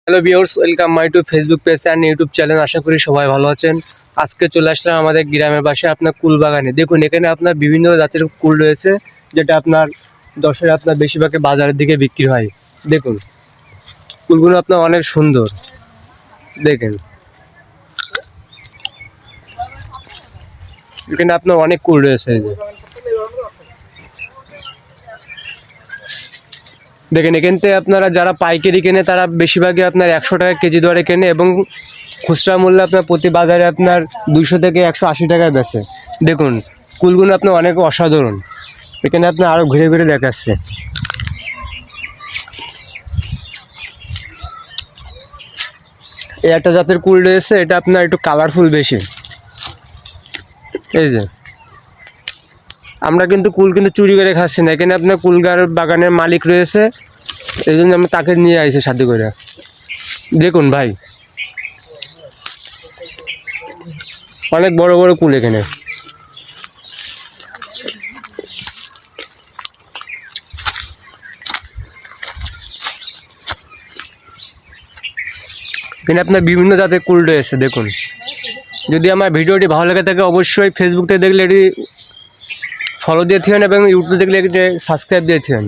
Hello viewers, welcome my to Facebook page and YouTube channel. আশা করি সবাই ভালো আছেন। আজকে চলে আসলাম আমাদের গ্রামের পাশে আপনার কুল বাগানে। দেখুন এখানে আপনার বিভিন্ন জাতের কুল রয়েছে, যেটা আপনার দশের আপনার বেশিরভাগই বাজারের দিকে বিক্রি হয়। দেখুন কুলগুলো আপনার অনেক সুন্দর। দেখেন এখানে আপনার অনেক কুল রয়েছে। এই যে দেখেন, এখান থেকে আপনারা যারা পাইকারি কেনে তারা বেশিরভাগই আপনার 100 টাকা কেজি দরে কেনে এবং খুচরা মূল্যে আপনার প্রতি বাজারে আপনার 200 থেকে 180 টাকায় বেচে। দেখুন কুলগুলো আপনার অনেক অসাধারণ। এখানে আপনার আরও ঘুরে ঘুরে দেখাচ্ছে। এই একটা জাতের কুল রয়েছে, এটা আপনার একটু কালারফুল বেশি। এই যে আমরা কিন্তু কুল কিন্তু চুরি করে খাচ্ছি না, এখানে আপনার কুলগার বাগানের মালিক রয়েছে, এই জন্য আমি তাকে নিয়ে আসি সাথে করে। দেখুন ভাই, অনেক বড় বড় কুল এখানে। এখানে আপনার বিভিন্ন জাতের কুল রয়েছে। দেখুন, যদি আমার ভিডিওটি ভালো লেগে থাকে অবশ্যই ফেসবুক থেকে দেখলে এটি ফলো দিয়ে থাকেন এবং ইউটিউব দেখলে এটি সাবস্ক্রাইব দিয়ে থাকেন।